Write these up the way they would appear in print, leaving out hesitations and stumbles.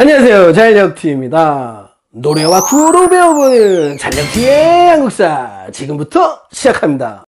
안녕하세요, 잘력T입니다. 노래와 구호로 배워보는 잘력T의 한국사 지금부터 시작합니다.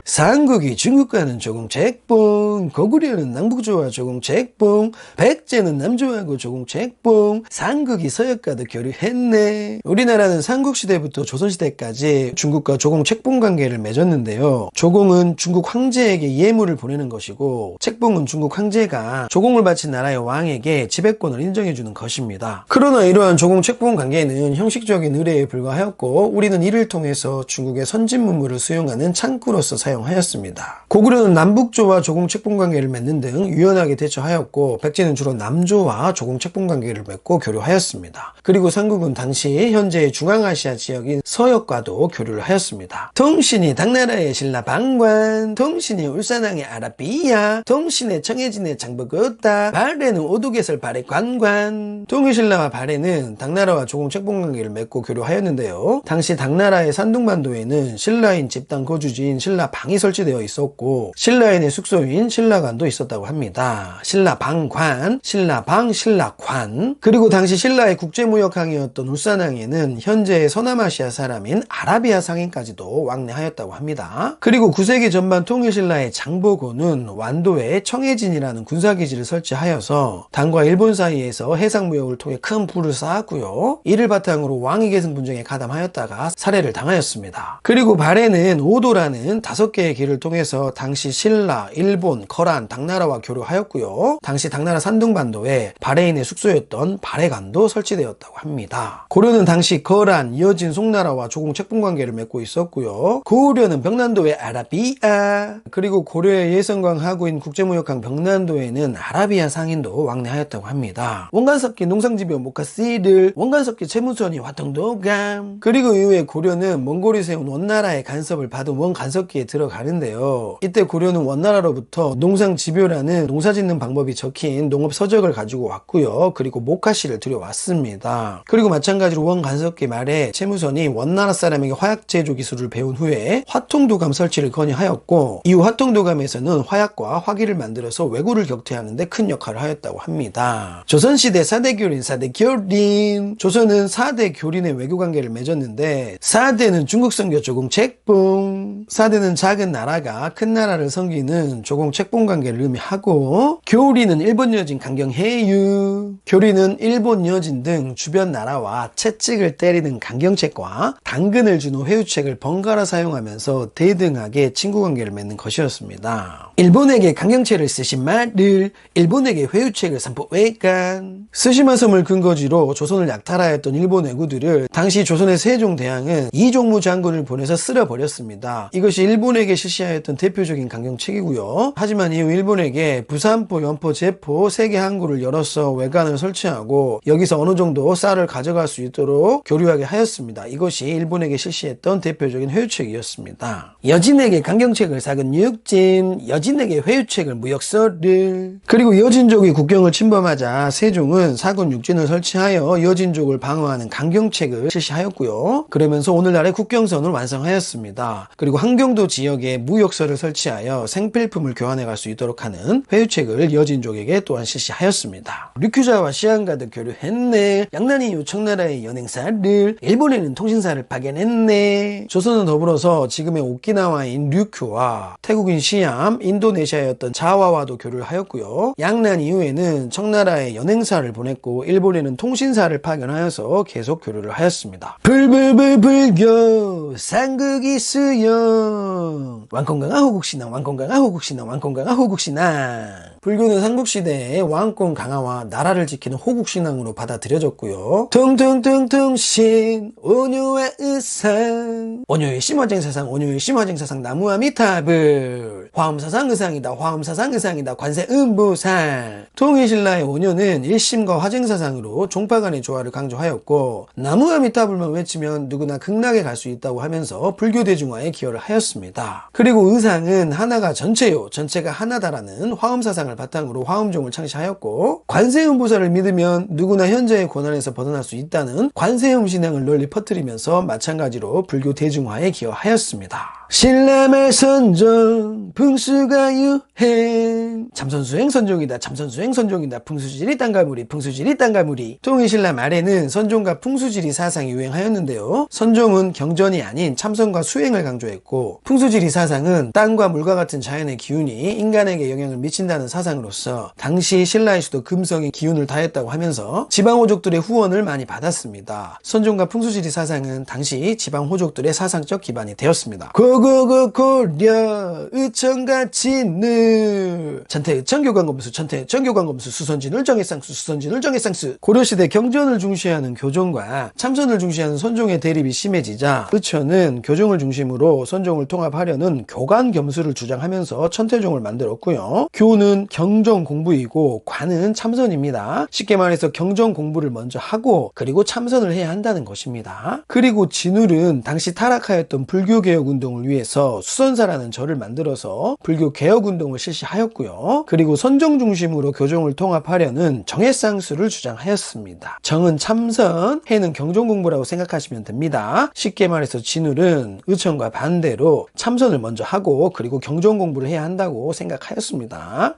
삼국이 중국과는 조공 책봉, 고구려는 남북조와 조공 책봉, 백제는 남조하고 조공 책봉, 삼국이 서역과도 교류했네. 우리나라는 삼국시대부터 조선시대까지 중국과 조공 책봉 관계를 맺었는데요. 조공은 중국 황제에게 예물을 보내는 것이고, 책봉은 중국 황제가 조공을 바친 나라의 왕에게 지배권을 인정해주는 것입니다. 그러나 이러한 조공 책봉 관계는 형식적인 의뢰에 불과하였고, 우리는 이를 통해서 중국의 선진 문물을 수용하는 창구로서 사용하였습니다. 고구려는 남북조와 조공 책봉 관계를 맺는 등 유연하게 대처하였고, 백제는 주로 남조와 조공 책봉 관계를 맺고 교류하였습니다. 그리고 삼국은 당시 현재의 중앙아시아 지역인 서역과도 교류를 하였습니다. 통신이 당나라의 신라 방관, 통신이 울산왕의 아라비야, 통신의 청해진의 장보고따, 발해는 오두개설 발해 관관. 통일신라와 발해는 당나라와 조공 책봉 관계를 맺고 교류하였는데요. 당시 당나라의 산둥반도에는 신라인 집단 거주지인 신라 방이 설치되어 있었고, 신라인의 숙소인 신라관도 있었다고 합니다. 신라방관, 신라방, 신라관. 그리고 당시 신라의 국제무역항이었던 울산항에는 현재의 서남아시아 사람인 아라비아 상인까지도 왕래하였다고 합니다. 그리고 9세기 전반 통일신라의 장보고는 완도에 청해진이라는 군사기지를 설치하여서 당과 일본 사이에서 해상무역을 통해 큰 부를 쌓았고요. 이를 바탕으로 왕위계승 분쟁에 가담하였다가 살해를 당하였습니다. 그리고 발해는 오도라는 5개의 길을 통해서 당시 신라, 일본, 거란, 당나라와 교류하였고요. 당시 당나라 산둥반도에 발해인의 숙소였던 발해관도 설치되었다고 합니다. 고려는 당시 거란, 여진, 송나라와 조공 책봉 관계를 맺고 있었고요. 고구려는 병난도의 아라비아, 그리고 고려의 예성강 하구인 국제무역항 병난도에는 아라비아 상인도 왕래하였다고 합니다. 원간석기 농상지변 모카씨를, 원간석기 채무선이 화통도감. 그리고 이후에 고려는 몽골이 세운 원나라의 간섭을 받은 원간석기에 들어가는데요. 이때 고려는 원나라로부터 농상지묘라는 농사짓는 방법이 적힌 농업서적을 가지고 왔고요. 그리고 모카씨를 들여왔습니다. 그리고 마찬가지로 원간석기 말에 채무선이 원나라 사람에게 화약 제조 기술을 배운 후에 화통도감 설치를 건의하였고, 이후 화통도감에서는 화약과 화기를 만들어서 왜구를 격퇴하는 데 큰 역할을 하였다고 합니다. 조선시대 4대 교린, 4대 교린. 조선은 4대 교린의 외교관계를 맺었는데, 4대는 중국성교 조공 책봉, 4대는 작은 나라가 큰 나라를 섬기는 조공 책봉 관계를 의미하고, 교리는 일본 여진 강경해유, 교리는 일본 여진 등 주변 나라와 채찍을 때리는 강경책과 당근을 주는 회유책을 번갈아 사용하면서 대등하게 친구관계를 맺는 것이었습니다. 일본에게 강경책을 쓰신 말을, 일본에게 회유책을 삼포외간. 스시마섬을 근거지로 조선을 약탈하였던 일본 왜구들을 당시 조선의 세종대왕은 이종무 장군을 보내서 쓸어버렸습니다. 이것이 일본에게 실시하였던 대표적인 강경책이고요. 하지만 이후 일본에게 부산포, 연포, 제포 3개 항구를 열어서 외관을 설치하고 여기서 어느 정도 쌀을 가져갈 수 있도록 교류하게 하였습니다. 이것이 일본에게 실시했던 대표적인 회유책이었습니다. 여진에게 강경책을 삭은 육진, 여진에게 회유책을 무역서를. 그리고 여진족이 국경을 침범하자 세종은 사군 육진을 설치하여 여진족을 방어하는 강경책을 실시하였고요. 그러면서 오늘날의 국경선을 완성하였습니다. 그리고 한경도 지역에 무역서를 설치하여 생필품을 교환해 갈 수 있도록 하는 회유책을 여진족에게 또한 실시하였습니다. 류큐자와 시안과도 교류했네. 양난이 이후 청나라의 연행사를, 일본에는 통신사를 파견했네. 조선은 더불어서 지금의 오키나와인 류큐와 태국인 시암, 인도네시아였던 자와와도 교류를 하였고요. 양난 이후에는 청나라의 연행사를 보냈고 일본에는 통신사를 파견하여서 계속 교류를 하였습니다. 불불불 불교 삼국이 수영, 왕kon강아 호국신앙, 왕kon강아 호국신앙, 왕kon강아 호국신앙. 불교는 삼국시대의 왕권 강화와 나라를 지키는 호국신앙으로 받아들여졌고요. 퉁퉁퉁퉁신 온유의 의상, 온유의 심화쟁사상, 온유의 심화쟁사상 나무아미타불. 화엄사상 의상이다, 화엄사상 의상이다, 관세음보상. 통일신라의 온유는 일심과 화쟁사상으로 종파 간의 조화를 강조하였고, 나무아미타불만 외치면 누구나 극락에 갈 수 있다고 하면서 불교 대중화에 기여를 하였습니다. 그리고 의상은 하나가 전체요, 전체가 하나다라는 화엄사상을 바탕으로 화엄종을 창시하였고, 관세음보살을 믿으면 누구나 현재의 고난에서 벗어날 수 있다는 관세음 신앙을 널리 퍼뜨리면서 마찬가지로 불교 대중화에 기여하였습니다. 신라말 선종 풍수가 유행. 참선수행 선종이다 참선수행 선종이다. 풍수지리 땅가무리 풍수지리 땅가무리. 통일신라 말에는 선종과 풍수지리 사상이 유행하였는데요, 선종은 경전이 아닌 참선과 수행을 강조했고, 풍수지리 사상은 땅과 물과 같은 자연의 기운이 인간에게 영향을 미친다는 사상으로서 당시 신라의 수도 금성의 기운을 다했다고 하면서 지방호족들의 후원을 많이 받았습니다. 선종과 풍수지리 사상은 당시 지방호족들의 사상적 기반이 되었습니다. 고고고 고려 의천같이 늘 천태의천교관검수 천태의천교관검수 수선진을 정해상수 수선진을 정해상수. 고려시대 경전을 중시하는 교종과 참선을 중시하는 선종의 대립이 심해지자 의천은 교종을 중심으로 선종을 통합하려는 교관겸수를 주장하면서 천태종을 만들었고요, 교는 경전 공부이고 관은 참선입니다. 쉽게 말해서 경전 공부를 먼저 하고 그리고 참선을 해야 한다는 것입니다. 그리고 진울은 당시 타락하였던 불교개혁운동을 위해서 수선사라는 절을 만들어서 불교개혁운동을 실시하였고요, 그리고 선종 중심으로 교종을 통합하려는 정해상수를 주장하였습니다. 정은 참선, 해는 경전 공부라고 생각하시면 됩니다. 쉽게 말해서 진울은 의천과 반대로 참선을 먼저 하고 그리고 경전 공부를 해야 한다고 생각하였습니다.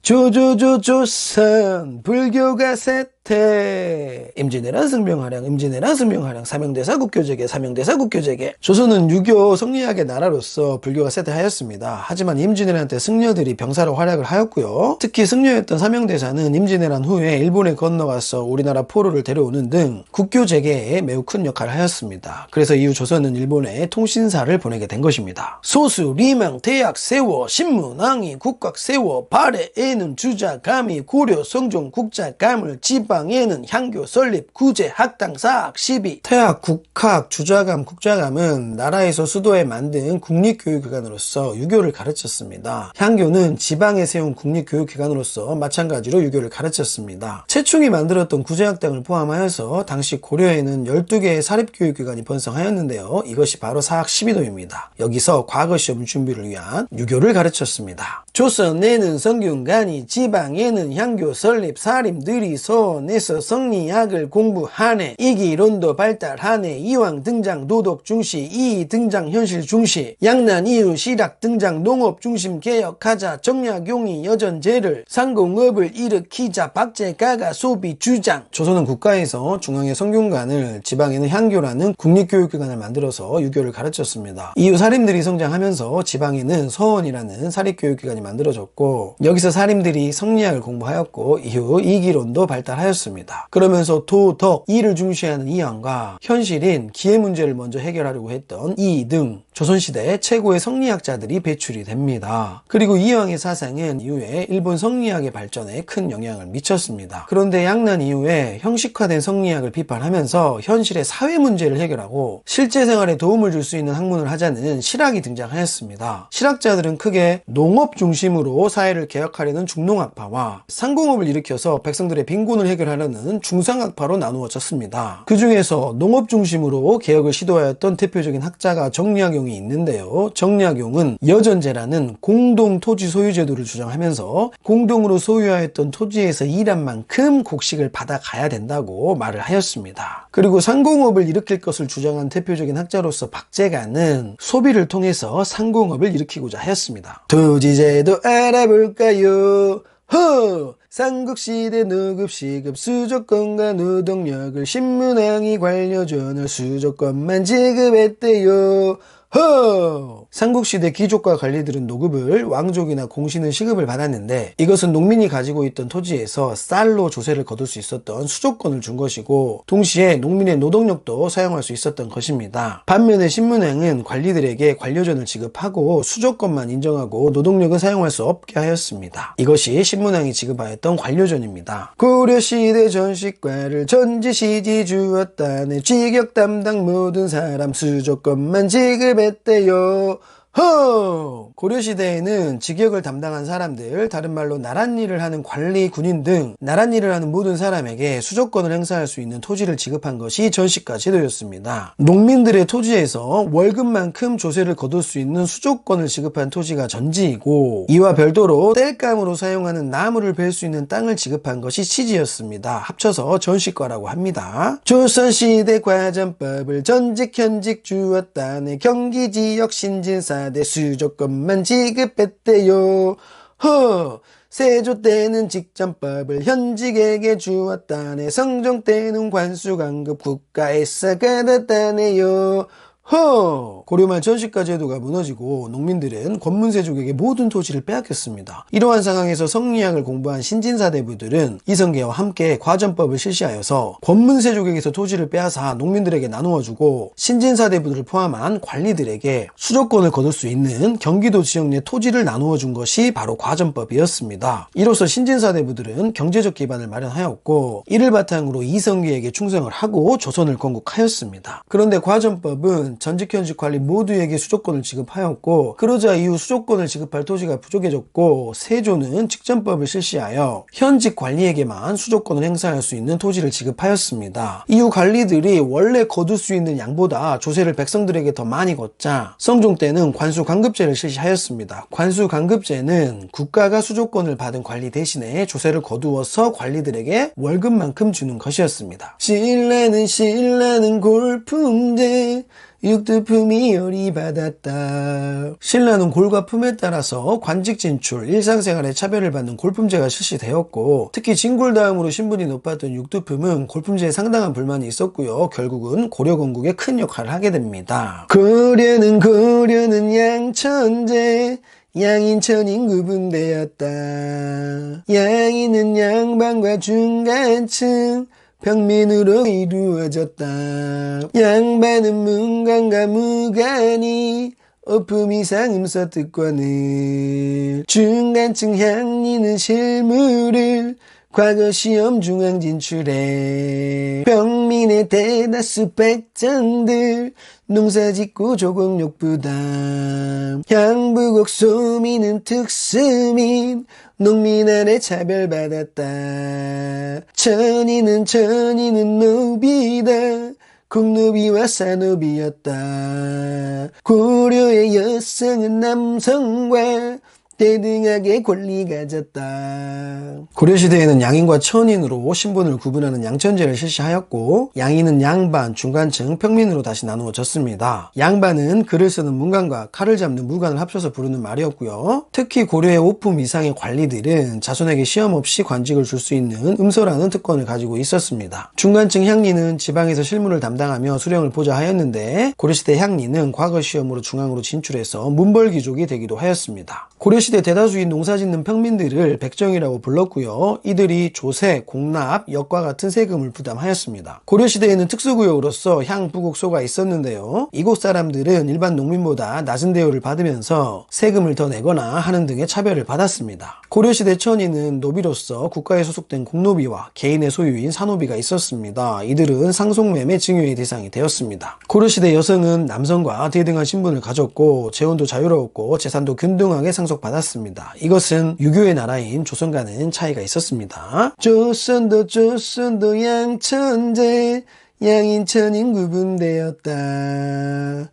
조선 불교가 셋해. 임진왜란 승명하량 임진왜란 승명하량 사명대사 국교제계 사명대사 국교제계. 조선은 유교 성리학의 나라로서 불교가 쇠퇴하였습니다. 하지만 임진왜란 때 승려들이 병사로 활약을 하였고요, 특히 승려였던 사명대사는 임진왜란 후에 일본에 건너가서 우리나라 포로를 데려오는 등 국교재개에 매우 큰 역할을 하였습니다. 그래서 이후 조선은 일본에 통신사를 보내게 된 것입니다. 소수, 리망, 대학, 세워, 신문왕이, 국각, 세워, 발해에는 주자, 감히, 고려, 성종, 국자, 가물, 지방에는 향교, 설립, 구제, 학당, 사학, 시비. 태학, 국학, 주자감, 국자감은 나라에서 수도에 만든 국립교육기관으로서 유교를 가르쳤습니다. 향교는 지방에 세운 국립교육기관으로서 마찬가지로 유교를 가르쳤습니다. 최충이 만들었던 구제학당을 포함하여서 당시 고려에는 12개의 사립교육기관이 번성하였는데요, 이것이 바로 사학 12도입니다. 여기서 과거시험 준비를 위한 유교를 가르쳤습니다. 조선에는 성균관이, 지방에는 향교, 설립, 사림들이 서원에서 성리학을 공부하네. 이기론도 발달하네. 이왕 등장 노독 중시, 이이 등장 현실 중시, 양난 이후 실학 등장 농업 중심 개혁하자. 정약용이 여전제를 상공업을 일으키자. 박제가가 소비 주장. 조선은 국가에서 중앙에 성균관을, 지방에는 향교라는 국립교육기관을 만들어서 유교를 가르쳤습니다. 이후 사림들이 성장하면서 지방에는 서원이라는 사립교육기관이 만들어졌고, 여기서 사림들이 성리학을 공부하였고 이후 이기론도 발달하였습니다. 그러면서 도덕, 이를 중시하는 이황과 현실인 기회 문제를 먼저 해결하려고 했던 이 등 조선시대 최고의 성리학자들이 배출이 됩니다. 그리고 이황의 사상은 이후에 일본 성리학의 발전에 큰 영향을 미쳤습니다. 그런데 양난 이후에 형식화된 성리학을 비판하면서 현실의 사회 문제를 해결하고 실제 생활에 도움을 줄 수 있는 학문을 하자는 실학이 등장하였습니다. 실학자들은 크게 농업 중심으로 사회를 개혁하려는 중농학파와 상공업을 일으켜서 백성들의 빈곤을 해결하려는 중상학파로 나누어졌습니다. 그 중에서 농업 중심으로 개혁을 시도하였던 대표적인 학자가 정약용이 있는데요, 정약용은 여전제라는 공동 토지 소유 제도를 주장하면서 공동으로 소유하였던 토지에서 일한 만큼 곡식을 받아가야 된다고 말을 하였습니다. 그리고 상공업을 일으킬 것을 주장한 대표적인 학자로서 박제가는 소비를 통해서 상공업을 일으키고자 하였습니다. 토지제도 알아볼까요? 삼국시대 노급시급 수조건과 노동력을 신문왕이 관료전을 수조건만 지급했대요. 삼국시대 귀족과 관리들은 노급을, 왕족이나 공신은 시급을 받았는데 이것은 농민이 가지고 있던 토지에서 쌀로 조세를 거둘 수 있었던 수조건을 준 것이고, 동시에 농민의 노동력도 사용할 수 있었던 것입니다. 반면에 신문왕은 관리들에게 관료전을 지급하고 수조건만 인정하고 노동력은 사용할 수 없게 하였습니다. 이것이 신문왕이 지급하였던 관료전입니다. 고려시대 전식과를 전지시지 주었다네. 직역 담당 모든 사람 수조건만 지급했대요. 고려시대에는 직역을 담당한 사람들, 다른 말로 나랏일을 하는 관리, 군인 등 나랏일을 하는 모든 사람에게 수조건을 행사할 수 있는 토지를 지급한 것이 전시가 제도였습니다. 농민들의 토지에서 월급만큼 조세를 거둘 수 있는 수조건을 지급한 토지가 전지이고, 이와 별도로 땔감으로 사용하는 나무를 벨 수 있는 땅을 지급한 것이 시지였습니다. 합쳐서 전시과라고 합니다. 조선시대 과전법을 전직 현직 주었다네. 경기지역 신진사 4대 수조건만 지급했대요. 세조 때는 직전법을 현직에게 주었다네. 성종 때는 관수강급 국가에서 받았다네요. 고려말 전시가 제도가 무너지고 농민들은 권문세족에게 모든 토지를 빼앗겼습니다. 이러한 상황에서 성리학을 공부한 신진사대부들은 이성계와 함께 과전법을 실시하여서 권문세족에게서 토지를 빼앗아 농민들에게 나누어주고 신진사대부들을 포함한 관리들에게 수조권을 거둘 수 있는 경기도 지역 내 토지를 나누어준 것이 바로 과전법이었습니다. 이로써 신진사대부들은 경제적 기반을 마련하였고 이를 바탕으로 이성계에게 충성을 하고 조선을 건국하였습니다. 그런데 과전법은 전직 현직 관리 모두에게 수조권을 지급하였고 그러자 이후 수조권을 지급할 토지가 부족해졌고 세조는 직전법을 실시하여 현직 관리에게만 수조권을 행사할 수 있는 토지를 지급하였습니다. 이후 관리들이 원래 거둘 수 있는 양보다 조세를 백성들에게 더 많이 걷자 성종 때는 관수강급제를 실시하였습니다. 관수강급제는 국가가 수조권을 받은 관리 대신에 조세를 거두어서 관리들에게 월급만큼 주는 것이었습니다. 신라는 골품제 육두품이 열이받았다. 신라는 골과 품에 따라서 관직 진출, 일상생활에 차별을 받는 골품제가 실시되었고 특히 진골 다음으로 신분이 높았던 육두품은 골품제에 상당한 불만이 있었고요. 결국은 고려 건국에 큰 역할을 하게 됩니다. 고려는 양천제 양인천인 구분되었다. 양인은 양반과 중간층 평민으로 이루어졌다. 양반은 문관과 무관이 어품 이상 음서 특권을 중간층 향리는 실무를 과거 시험 중앙 진출해 평민의 대다수 백정들 농사짓고 조공력 부담 향부곡 소민은 특수민 농민 아래 차별받았다. 천인은 노비다. 국노비와 산노비였다. 고려의 여성은 남성과 대등하게 권리 가졌다. 고려시대에는 양인과 천인으로 신분을 구분하는 양천제를 실시하였고 양인은 양반, 중간층, 평민으로 다시 나누어졌습니다. 양반은 글을 쓰는 문관과 칼을 잡는 무관을 합쳐서 부르는 말이었고요. 특히 고려의 5품 이상의 관리들은 자손에게 시험 없이 관직을 줄 수 있는 음서라는 특권을 가지고 있었습니다. 중간층 향리는 지방에서 실무를 담당하며 수령을 보좌하였는데 고려시대 향리는 과거 시험으로 중앙으로 진출해서 문벌귀족이 되기도 하였습니다. 고려시대 대다수인 농사짓는 평민들을 백정이라고 불렀고요. 이들이 조세, 공납, 역과 같은 세금을 부담하였습니다. 고려시대에는 특수구역으로서 향, 부곡, 소가 있었는데요. 이곳 사람들은 일반 농민보다 낮은 대우를 받으면서 세금을 더 내거나 하는 등의 차별을 받았습니다. 고려시대 천인은 노비로서 국가에 소속된 공노비와 개인의 소유인 산노비가 있었습니다. 이들은 상속매매 증여의 대상이 되었습니다. 고려시대 여성은 남성과 대등한 신분을 가졌고 재혼도 자유로웠고 재산도 균등하게 상속받았습니다. 이것은 유교의 나라인 조선과는 차이가 있었습니다. 조선도 양천제 양인천인 구분되었다.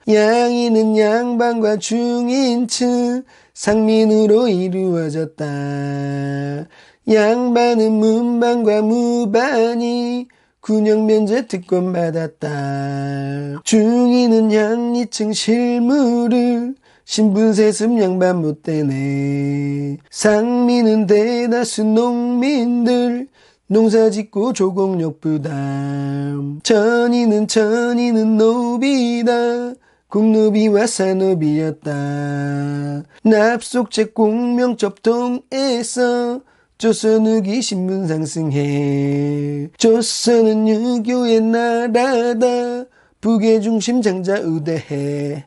양인은 양반과 중인층 상민으로 이루어졌다. 양반은 문반과 무반이 군역면제 특권 받았다. 중인은 양리층 실무를 신분세습 양반 못되네. 상민은 대다수 농민들 농사짓고 조공력 부담. 천인은 노비다. 국노비와 산노비였다. 납속제 공명 접통에서 조선 후기 신분 상승해. 조선은 유교의 나라다. 북의 중심 장자 우대해.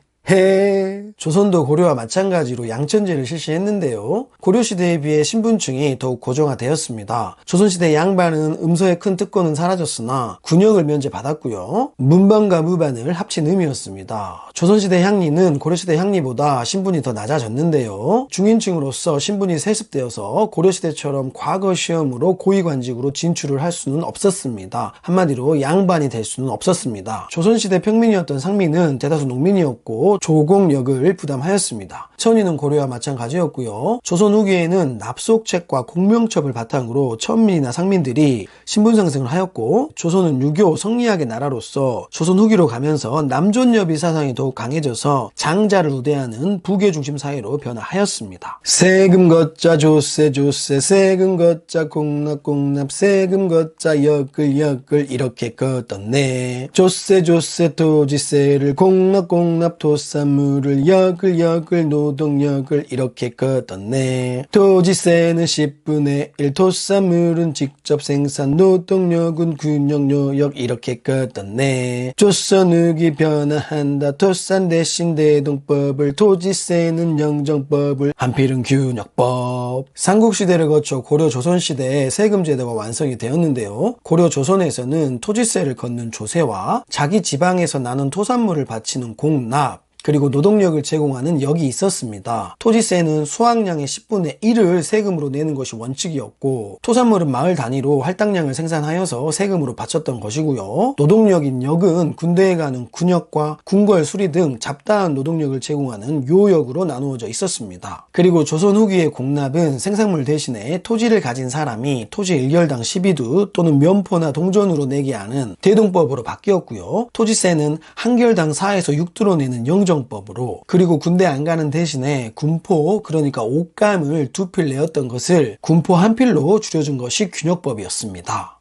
조선도 고려와 마찬가지로 양천제를 실시했는데요. 고려시대에 비해 신분층이 더욱 고정화되었습니다. 조선시대 양반은 음서의 큰 특권은 사라졌으나 군역을 면제받았고요. 문반과 무반을 합친 의미였습니다. 조선시대 향리는 고려시대 향리보다 신분이 더 낮아졌는데요. 중인층으로서 신분이 세습되어서 고려시대처럼 과거 시험으로 고위관직으로 진출을 할 수는 없었습니다. 한마디로 양반이 될 수는 없었습니다. 조선시대 평민이었던 상민은 대다수 농민이었고 납세로 조공역을 부담하였습니다. 천인은 고려와 마찬가지였고요. 조선 후기에는 납속책과 공명첩을 바탕으로 천민이나 상민들이 신분상승을 하였고, 조선은 유교 성리학의 나라로서 조선 후기로 가면서 남존여비 사상이 더욱 강해져서 장자를 우대하는 부계 중심 사회로 변화하였습니다. 세금 걷자 조세 조세, 세금 걷자 공납 공납, 세금 걷자 역을 역을 이렇게 걷었네. 조세 조세 토지세를, 공납 공납 토산물을, 역을 역을 노동력을 이렇게 걷었네. 토지세는 10분의 1, 토산물은 직접 생산, 노동력은 군역요역 이렇게 걷었네. 조선 후기 변화한다. 토산 대신 대동법을, 토지세는 영정법을, 한필은 균역법. 삼국시대를 거쳐 고려 조선시대에 세금제도가 완성이 되었는데요. 고려 조선에서는 토지세를 걷는 조세와 자기 지방에서 나는 토산물을 바치는 공납, 그리고 노동력을 제공하는 역이 있었습니다. 토지세는 수확량의 10분의 1을 세금으로 내는 것이 원칙이었고, 토산물은 마을 단위로 할당량을 생산하여서 세금으로 바쳤던 것이고요. 노동력인 역은 군대에 가는 군역과 궁궐 수리 등 잡다한 노동력을 제공하는 요역으로 나누어져 있었습니다. 그리고 조선 후기의 공납은 생산물 대신에 토지를 가진 사람이 토지 1결당 12두 또는 면포나 동전으로 내게 하는 대동법으로 바뀌었고요. 토지세는 한 결당 4에서 6두로 내는 영정 법으로, 그리고 군대 안 가는 대신에 군포, 그러니까 옷감을 2필 내었던 것을 군포 1필로 줄여준 것이 균역법이었습니다.